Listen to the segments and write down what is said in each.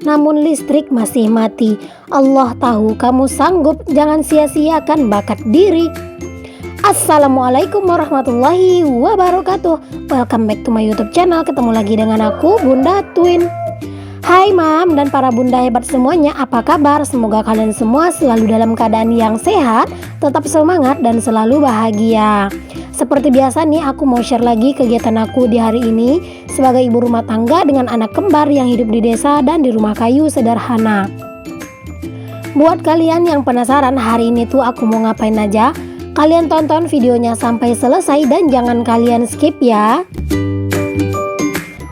namun listrik masih mati. Allah tahu kamu sanggup, jangan sia-siakan bakat diri. Assalamualaikum warahmatullahi wabarakatuh. Welcome back to my YouTube channel. Ketemu lagi dengan aku, Bunda Twin. Hai Mam dan para bunda hebat semuanya, apa kabar? Semoga kalian semua selalu dalam keadaan yang sehat, tetap semangat dan selalu bahagia. Seperti biasa nih, aku mau share lagi kegiatan aku di hari ini sebagai ibu rumah tangga dengan anak kembar yang hidup di desa dan di rumah kayu sederhana. Buat kalian yang penasaran hari ini tuh aku mau ngapain aja, kalian tonton videonya sampai selesai dan jangan kalian skip ya.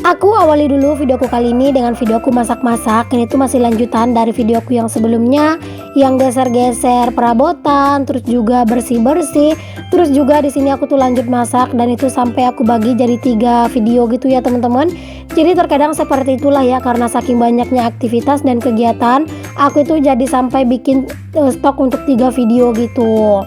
Aku awali dulu videoku kali ini dengan videoku masak-masak. Ini tuh masih lanjutan dari videoku yang sebelumnya, yang geser-geser perabotan, terus juga bersih-bersih. Terus juga di sini aku tuh lanjut masak dan itu sampai aku bagi jadi 3 video gitu ya teman-teman. Jadi terkadang seperti itulah ya, karena saking banyaknya aktivitas dan kegiatan, aku itu jadi sampai bikin stok untuk 3 video gitu.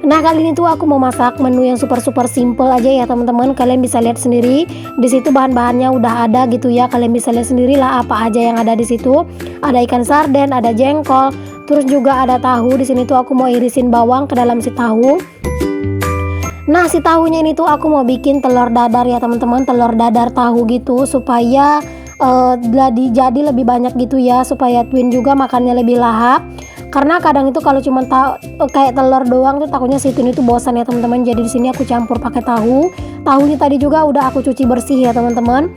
Nah kali ini tuh aku mau masak menu yang super simple aja ya teman-teman. Kalian bisa lihat sendiri di situ bahan-bahannya udah ada gitu ya. Kalian bisa lihat sendiri lah apa aja yang ada di situ. Ada ikan sarden, ada jengkol, terus juga ada tahu. Di sini tuh aku mau irisin bawang ke dalam si tahu. Nah si tahunya ini tuh aku mau bikin telur dadar ya teman-teman, telur dadar tahu gitu supaya jadi lebih banyak gitu ya, supaya Twin juga makannya lebih lahap. Karena kadang itu kalau cuma kayak telur doang tuh takutnya si Twin itu bosan ya teman-teman. Jadi di sini aku campur pakai tahu. Tahunya tadi juga udah aku cuci bersih ya teman-teman.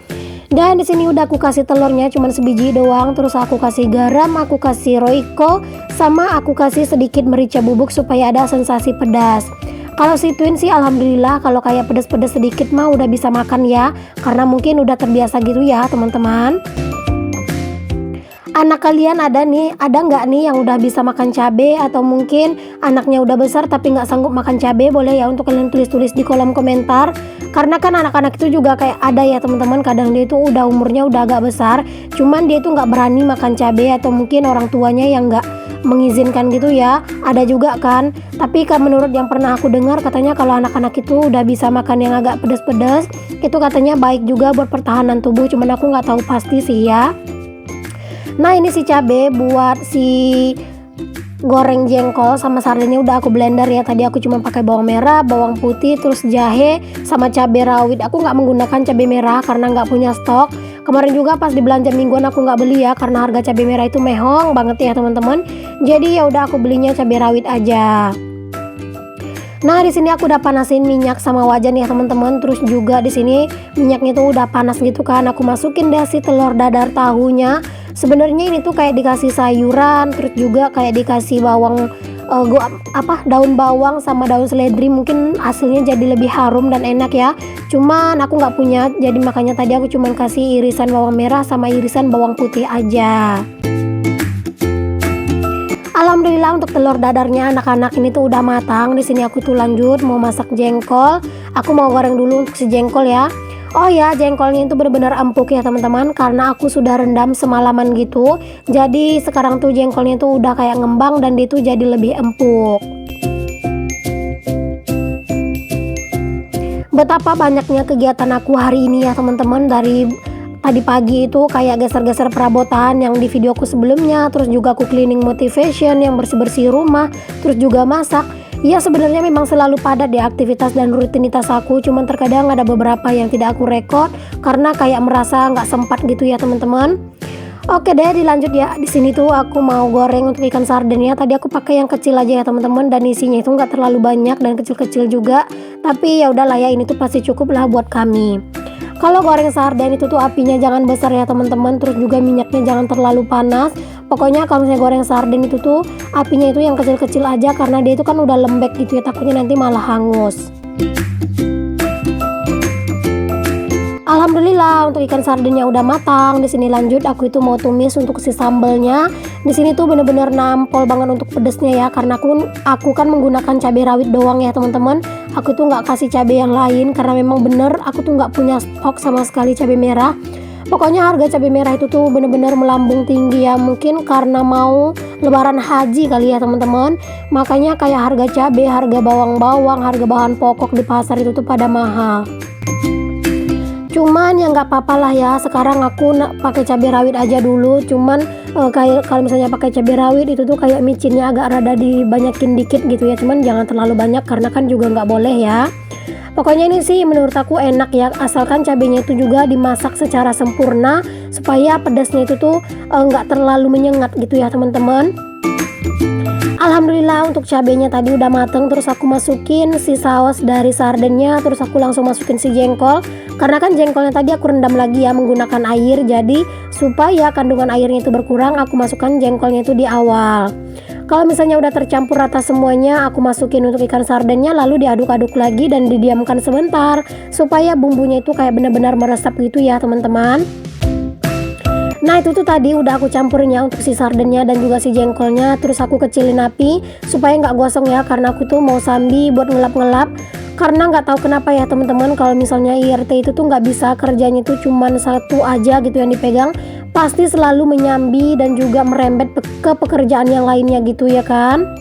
Dan di sini udah aku kasih telurnya cuma sebiji doang. Terus aku kasih garam, aku kasih roiko, sama aku kasih sedikit merica bubuk supaya ada sensasi pedas. Kalau si Twin sih alhamdulillah kalau kayak pedas-pedas sedikit mah udah bisa makan ya, karena mungkin udah terbiasa gitu ya teman-teman. Anak kalian ada nggak nih yang udah bisa makan cabai, atau mungkin anaknya udah besar tapi nggak sanggup makan cabai? Boleh ya untuk kalian tulis-tulis di kolom komentar. Karena kan anak-anak itu juga kayak ada ya teman-teman, kadang dia itu udah umurnya udah agak besar, cuman dia itu nggak berani makan cabai, atau mungkin orang tuanya yang nggak mengizinkan gitu ya. Ada juga kan. Tapi kan menurut yang pernah aku dengar, katanya kalau anak-anak itu udah bisa makan yang agak pedas-pedas, itu katanya baik juga buat pertahanan tubuh. Cuman aku nggak tahu pasti sih ya. Nah ini si cabe buat si goreng jengkol sama sardennya udah aku blender ya. Tadi aku cuma pakai bawang merah, bawang putih, terus jahe sama cabai rawit. Aku nggak menggunakan cabai merah karena nggak punya stok. Kemarin juga pas di belanja mingguan aku nggak beli ya, karena harga cabai merah itu mehong banget ya teman-teman. Jadi ya udah aku belinya cabai rawit aja. Nah di sini aku udah panasin minyak sama wajan ya teman-teman. Terus juga di sini minyaknya tuh udah panas gitu kan. Aku masukin deh si telur dadar tahunya. Sebenarnya ini tuh kayak dikasih sayuran, terus juga kayak dikasih bawang daun bawang sama daun seledri, mungkin hasilnya jadi lebih harum dan enak ya. Cuman aku nggak punya, jadi makanya tadi aku cuman kasih irisan bawang merah sama irisan bawang putih aja. Alhamdulillah untuk telur dadarnya anak-anak ini tuh udah matang. Di sini aku tuh lanjut mau masak jengkol. Aku mau goreng dulu untuk si jengkol ya. Oh ya, jengkolnya itu benar-benar empuk ya teman-teman, karena aku sudah rendam semalaman gitu. Jadi sekarang tuh jengkolnya tuh udah kayak ngembang dan dia tuh jadi lebih empuk. Betapa banyaknya kegiatan aku hari ini ya teman-teman. Dari tadi pagi itu kayak geser-geser perabotan yang di videoku sebelumnya, terus juga aku cleaning motivation yang bersih-bersih rumah, terus juga masak. Ya sebenarnya memang selalu padat ya aktivitas dan rutinitas aku, cuman terkadang ada beberapa yang tidak aku rekod karena kayak merasa nggak sempat gitu ya teman-teman. Oke deh dilanjut ya. Di sini tuh aku mau goreng untuk ikan sardennya. Tadi aku pakai yang kecil aja ya teman-teman, dan isinya itu nggak terlalu banyak dan kecil-kecil juga. Tapi ya udahlah ya, ini tuh pasti cukup lah buat kami. Kalau goreng sarden itu tuh apinya jangan besar ya teman-teman, terus juga minyaknya jangan terlalu panas. Pokoknya kalau misalnya goreng sarden itu tuh apinya itu yang kecil-kecil aja, karena dia itu kan udah lembek gitu ya, takutnya nanti malah hangus. Alhamdulillah untuk ikan sardennya udah matang. Di sini lanjut aku itu mau tumis untuk si sambelnya. Di sini tuh bener-bener nampol banget untuk pedesnya ya, karena aku kan menggunakan cabai rawit doang ya teman-teman. Aku tuh nggak kasih cabai yang lain karena memang bener aku tuh nggak punya stok sama sekali cabai merah. Pokoknya harga cabai merah itu tuh bener-bener melambung tinggi ya, mungkin karena mau lebaran haji kali ya teman-teman. Makanya kayak harga cabai, harga bawang-bawang, harga bahan pokok di pasar itu tuh pada mahal. Cuman ya nggak apa-apa lah ya, sekarang aku pakai cabai rawit aja dulu. Cuman kayak kalau misalnya pakai cabai rawit itu tuh kayak micinnya agak rada dibanyakin dikit gitu ya, cuman jangan terlalu banyak karena kan juga nggak boleh ya. Pokoknya ini sih menurut aku enak ya, asalkan cabenya itu juga dimasak secara sempurna supaya pedasnya itu tuh nggak terlalu menyengat gitu ya teman-teman. Alhamdulillah untuk cabenya tadi udah mateng, terus aku masukin si saus dari sardennya, terus aku langsung masukin si jengkol. Karena kan jengkolnya tadi aku rendam lagi ya menggunakan air, jadi supaya kandungan airnya itu berkurang, aku masukkan jengkolnya itu di awal. Kalau misalnya udah tercampur rata semuanya, aku masukin untuk ikan sardennya, lalu diaduk-aduk lagi dan didiamkan sebentar supaya bumbunya itu kayak benar-benar meresap gitu ya teman-teman. Nah itu tuh tadi udah aku campurnya untuk si sardennya dan juga si jengkolnya, terus aku kecilin api supaya nggak gosong ya, karena aku tuh mau sambil buat ngelap-ngelap. Karena nggak tahu kenapa ya teman-teman, kalau misalnya IRT itu tuh nggak bisa kerjanya itu cuman satu aja gitu yang dipegang, pasti selalu menyambi dan juga merembet ke pekerjaan yang lainnya gitu ya kan.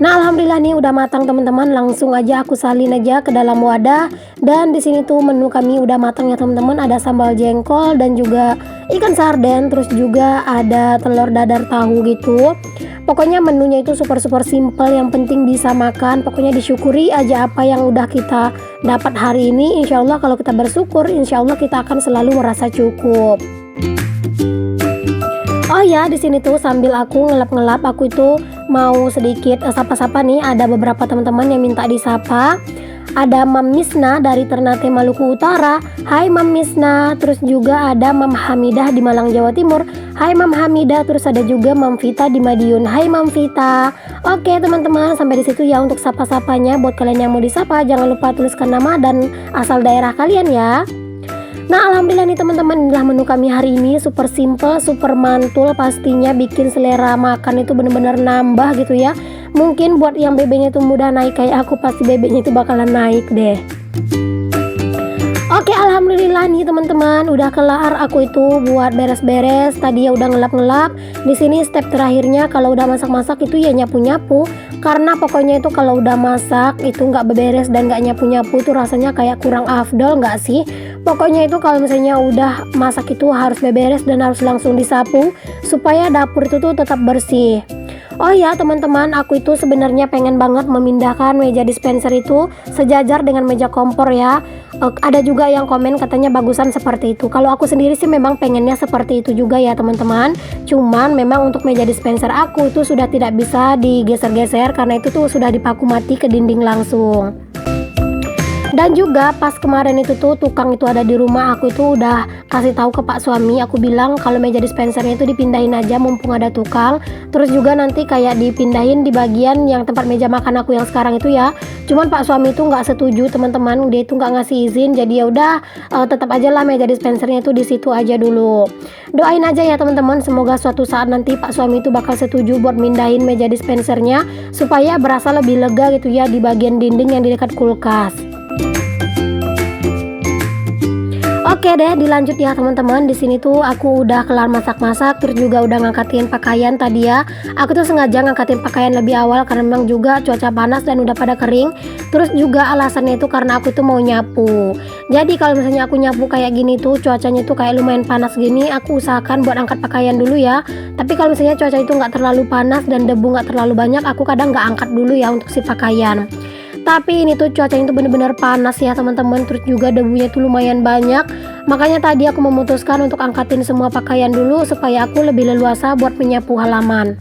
Nah alhamdulillah nih udah matang teman-teman, langsung aja aku salin aja ke dalam wadah. Dan di sini tuh menu kami udah matang ya teman-teman, ada sambal jengkol dan juga ikan sarden, terus juga ada telur dadar tahu gitu. Pokoknya menunya itu super simple, yang penting bisa makan. Pokoknya disyukuri aja apa yang udah kita dapat hari ini. Insya Allah kalau kita bersyukur, insya Allah kita akan selalu merasa cukup. Oh ya, di sini tuh sambil aku ngelap-ngelap, aku itu mau sedikit sapa-sapa nih. Ada beberapa teman-teman yang minta disapa. Ada Mam Misna dari Ternate Maluku Utara. Hai Mam Misna. Terus juga ada Mam Hamidah di Malang Jawa Timur. Hai Mam Hamidah. Terus ada juga Mam Vita di Madiun. Hai Mam Vita. Oke teman-teman, sampai di situ ya untuk sapa-sapanya. Buat kalian yang mau disapa, jangan lupa tuliskan nama dan asal daerah kalian ya. Nah alhamdulillah nih teman-teman, inilah menu kami hari ini, super simple, super mantul, pastinya bikin selera makan itu bener-bener nambah gitu ya. Mungkin buat yang bebeknya itu mudah naik kayak aku, pasti bebeknya itu bakalan naik deh. Oke alhamdulillah nih teman-teman, udah kelar aku itu buat beres-beres. Tadi ya udah ngelap-ngelap. Di sini step terakhirnya kalau udah masak-masak itu ya nyapu-nyapu. Karena pokoknya itu kalau udah masak itu nggak beberes dan nggak nyapu-nyapu itu rasanya kayak kurang afdol nggak sih? Pokoknya itu kalau misalnya udah masak itu harus beberes dan harus langsung disapu supaya dapur itu tuh tetap bersih. Oh ya teman-teman, aku itu sebenarnya pengen banget memindahkan meja dispenser itu sejajar dengan meja kompor ya. Ada juga yang komen katanya bagusan seperti itu. Kalau aku sendiri sih memang pengennya seperti itu juga ya teman-teman. Cuman memang untuk meja dispenser aku itu sudah tidak bisa digeser-geser karena itu tuh sudah dipaku mati ke dinding langsung. Dan juga pas kemarin itu tuh tukang itu ada di rumah, aku itu udah kasih tahu ke Pak suami, aku bilang kalau meja dispensernya itu dipindahin aja mumpung ada tukang. Terus juga nanti kayak dipindahin di bagian yang tempat meja makan aku yang sekarang itu ya. Cuman Pak suami itu nggak setuju teman-teman, dia itu nggak ngasih izin. Jadi ya udah tetap aja lah meja dispensernya itu di situ aja dulu. Doain aja ya teman-teman, semoga suatu saat nanti Pak suami itu bakal setuju buat mindahin meja dispensernya supaya berasa lebih lega gitu ya di bagian dinding yang di dekat kulkas. Oke deh, dilanjut ya teman-teman. Di sini tuh aku udah kelar masak-masak, terus juga udah ngangkatin pakaian tadi ya. Aku tuh sengaja ngangkatin pakaian lebih awal karena memang juga cuaca panas dan udah pada kering. Terus juga alasannya itu karena aku tuh mau nyapu. Jadi kalau misalnya aku nyapu kayak gini tuh cuacanya tuh kayak lumayan panas gini, aku usahakan buat angkat pakaian dulu ya. Tapi kalau misalnya cuaca itu nggak terlalu panas dan debu nggak terlalu banyak, aku kadang nggak angkat dulu ya untuk si pakaian. Tapi ini tuh cuacanya tuh bener-bener panas ya teman-teman, terus juga debunya tuh lumayan banyak. Makanya tadi aku memutuskan untuk angkatin semua pakaian dulu supaya aku lebih leluasa buat menyapu halaman.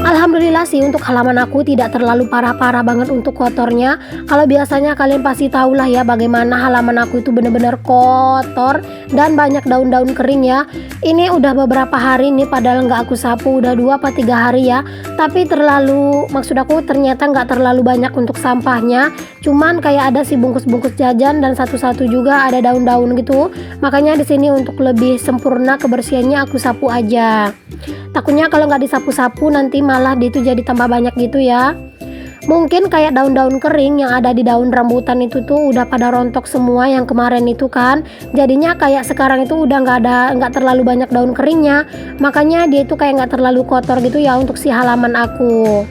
Alhamdulillah sih untuk halaman aku tidak terlalu parah-parah banget untuk kotornya. Kalau biasanya kalian pasti tahu lah ya bagaimana halaman aku itu bener-bener kotor dan banyak daun-daun kering ya. Ini udah beberapa hari nih, padahal nggak aku sapu, udah 2 atau 3 hari ya. Tapi maksud aku ternyata nggak terlalu banyak untuk sampahnya. Cuman kayak ada si bungkus-bungkus jajan dan satu-satu juga ada daun-daun gitu. Makanya di sini untuk lebih sempurna kebersihannya aku sapu aja. Takutnya kalau nggak disapu-sapu nanti malah dia itu jadi tambah banyak gitu ya. Mungkin kayak daun-daun kering yang ada di daun rambutan itu tuh udah pada rontok semua yang kemarin itu kan. Jadinya kayak sekarang itu udah nggak terlalu banyak daun keringnya. Makanya dia itu kayak nggak terlalu kotor gitu ya untuk si halaman aku.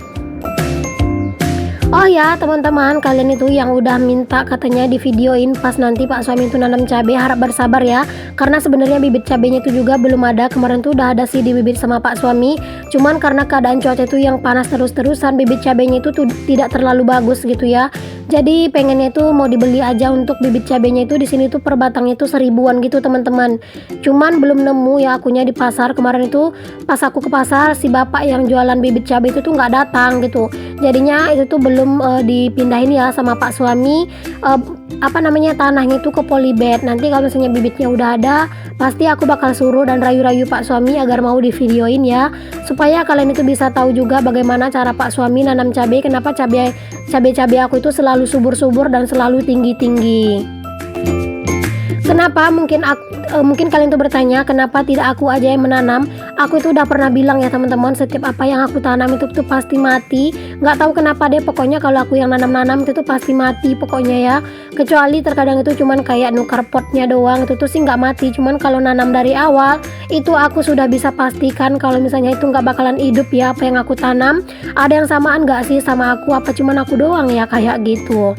Oh ya teman-teman, kalian itu yang udah minta katanya di videoin pas nanti Pak suami itu nanam cabai, harap bersabar ya. Karena sebenarnya bibit cabainya itu juga belum ada. Kemarin tuh udah ada sih di bibit sama Pak suami. Cuman karena keadaan cuaca itu yang panas terus-terusan, bibit cabainya itu tuh tidak terlalu bagus gitu ya. Jadi pengennya itu mau dibeli aja untuk bibit cabainya itu di sini tuh per batangnya itu 1000-an gitu teman-teman. Cuman belum nemu ya akunya di pasar. Kemarin itu pas aku ke pasar, si bapak yang jualan bibit cabai itu tuh nggak datang gitu. Jadinya itu tuh belum dipindahin ya sama Pak suami tanahnya itu ke polybag. Nanti kalau misalnya bibitnya udah ada, pasti aku bakal suruh dan rayu-rayu Pak suami agar mau di videoin ya, supaya kalian itu bisa tahu juga bagaimana cara Pak suami nanam cabai, kenapa cabai aku itu selalu subur-subur dan selalu tinggi-tinggi. Kenapa mungkin kalian tuh bertanya kenapa tidak aku aja yang menanam. Aku itu udah pernah bilang ya teman-teman, setiap apa yang aku tanam itu tuh pasti mati. Nggak tahu kenapa deh, pokoknya kalau aku yang nanam-nanam itu tuh pasti mati pokoknya ya. Kecuali terkadang itu cuman kayak nukar potnya doang, itu tuh sih nggak mati. Cuman kalau nanam dari awal itu aku sudah bisa pastikan kalau misalnya itu nggak bakalan hidup ya apa yang aku tanam. Ada yang samaan nggak sih sama aku, apa cuman aku doang ya kayak gitu.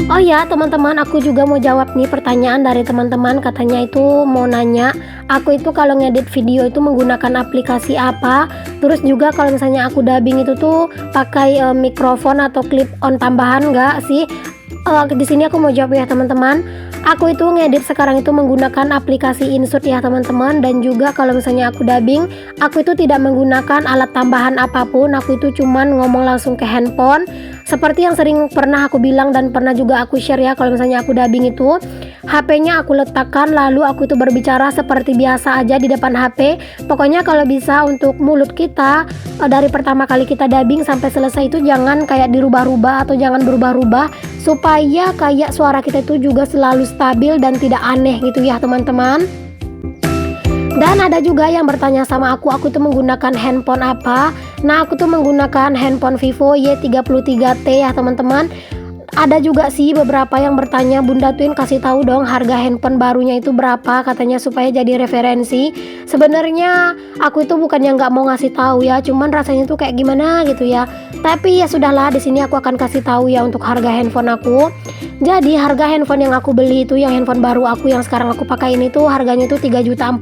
Oh ya teman-teman, aku juga mau jawab nih pertanyaan dari teman-teman. Katanya itu mau nanya, aku itu kalau ngedit video itu menggunakan aplikasi apa. Terus juga kalau misalnya aku dubbing itu tuh pakai mikrofon atau clip on tambahan nggak sih? Di sini aku mau jawab ya teman-teman. Aku itu ngedit sekarang itu menggunakan aplikasi InShot ya teman-teman. Dan juga kalau misalnya aku dubbing, aku itu tidak menggunakan alat tambahan apapun. Aku itu cuman ngomong langsung ke handphone. Seperti yang sering pernah aku bilang dan pernah juga aku share ya, kalau misalnya aku dubbing itu HP-nya aku letakkan, lalu aku itu berbicara seperti biasa aja di depan HP. Pokoknya kalau bisa untuk mulut kita dari pertama kali kita dubbing sampai selesai itu jangan kayak dirubah-rubah atau jangan berubah-ubah, supaya kayak suara kita itu juga selalu stabil dan tidak aneh gitu ya teman-teman. Dan ada juga yang bertanya sama aku tuh menggunakan handphone apa. Nah, aku tuh menggunakan handphone Vivo Y33T ya teman-teman. Ada juga sih beberapa yang bertanya, Bunda Twin kasih tahu dong harga handphone barunya itu berapa, katanya supaya jadi referensi. Sebenarnya aku itu bukannya nggak mau ngasih tahu ya, cuman rasanya tuh kayak gimana gitu ya. Tapi ya sudahlah, di sini aku akan kasih tahu ya untuk harga handphone aku. Jadi harga handphone yang aku beli itu, yang handphone baru aku yang sekarang aku pakai ini tuh harganya tuh 3.400.000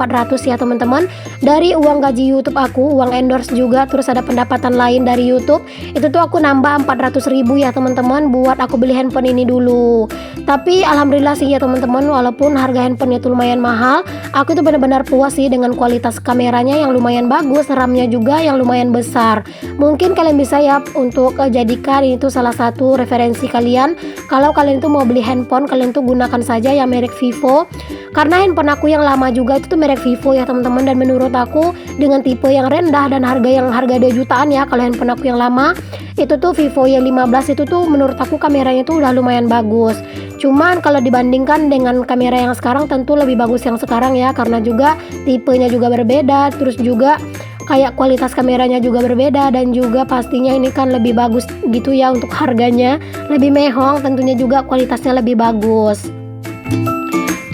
ya teman-teman. Dari uang gaji YouTube aku, uang endorse juga, terus ada pendapatan lain dari YouTube. Itu tuh aku nambah 400.000 ya teman-teman buat aku beli handphone ini dulu. Tapi alhamdulillah sih ya teman-teman, walaupun harga handphonenya tuh lumayan mahal, aku tuh benar-benar puas sih dengan kualitas kameranya yang lumayan bagus, RAM-nya juga yang lumayan besar. Mungkin kalian bisa ya untuk jadikan ini tuh salah satu referensi kalian. Kalau kalian tuh mau beli handphone, kalian tuh gunakan saja yang merek Vivo. Karena handphone aku yang lama juga itu tuh merek Vivo ya teman-teman, dan menurut aku dengan tipe yang rendah dan harga 2 jutaan ya. Kalau handphone aku yang lama itu tuh Vivo Y15 itu tuh menurut aku kameranya tuh udah lumayan bagus. Cuman kalau dibandingkan dengan kamera yang sekarang tentu lebih bagus yang sekarang ya, karena juga tipenya juga berbeda, terus juga kayak kualitas kameranya juga berbeda, dan juga pastinya ini kan lebih bagus gitu ya untuk harganya, lebih mehong, tentunya juga kualitasnya lebih bagus.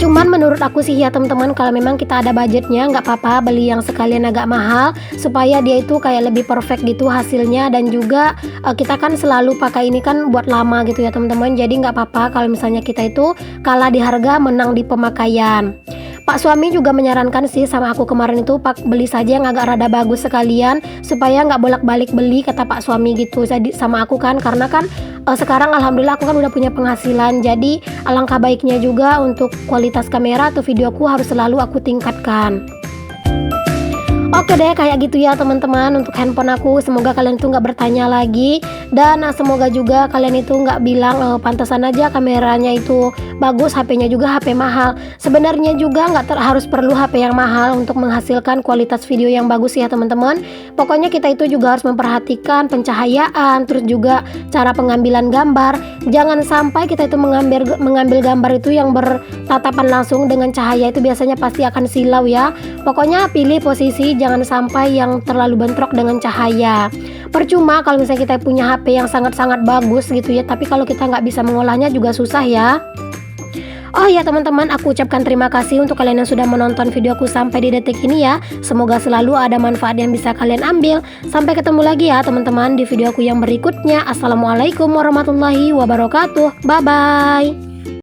Cuman menurut aku sih ya teman-teman, kalau memang kita ada budgetnya nggak apa-apa beli yang sekalian agak mahal, supaya dia itu kayak lebih perfect gitu hasilnya. Dan juga kita kan selalu pakai ini kan buat lama gitu ya teman-teman, jadi nggak apa-apa kalau misalnya kita itu kalah di harga menang di pemakaian. Pak suami juga menyarankan sih sama aku kemarin itu, Pak beli saja yang agak rada bagus sekalian, supaya nggak bolak-balik beli, kata Pak suami gitu. Jadi sama aku kan, karena kan sekarang alhamdulillah aku kan udah punya penghasilan, jadi alangkah baiknya juga untuk kualitas kamera atau videoku harus selalu aku tingkatkan. Oke deh, kayak gitu ya teman-teman untuk handphone aku. Semoga kalian itu nggak bertanya lagi, dan semoga juga kalian itu nggak bilang pantasan aja kameranya itu bagus, HP-nya juga HP mahal. Sebenarnya juga nggak harus perlu HP yang mahal untuk menghasilkan kualitas video yang bagus ya teman-teman. Pokoknya kita itu juga harus memperhatikan pencahayaan, terus juga cara pengambilan gambar. Jangan sampai kita itu mengambil gambar itu yang bertatapan langsung dengan cahaya, itu biasanya pasti akan silau ya. Pokoknya pilih posisi, jangan sampai yang terlalu bentrok dengan cahaya. Percuma kalau misalnya kita punya HP yang sangat-sangat bagus gitu ya, tapi kalau kita nggak bisa mengolahnya juga susah ya. Oh ya teman-teman, aku ucapkan terima kasih untuk kalian yang sudah menonton videoku sampai di detik ini ya. Semoga selalu ada manfaat yang bisa kalian ambil. Sampai ketemu lagi ya teman-teman di videoku yang berikutnya. Assalamualaikum warahmatullahi wabarakatuh. Bye bye.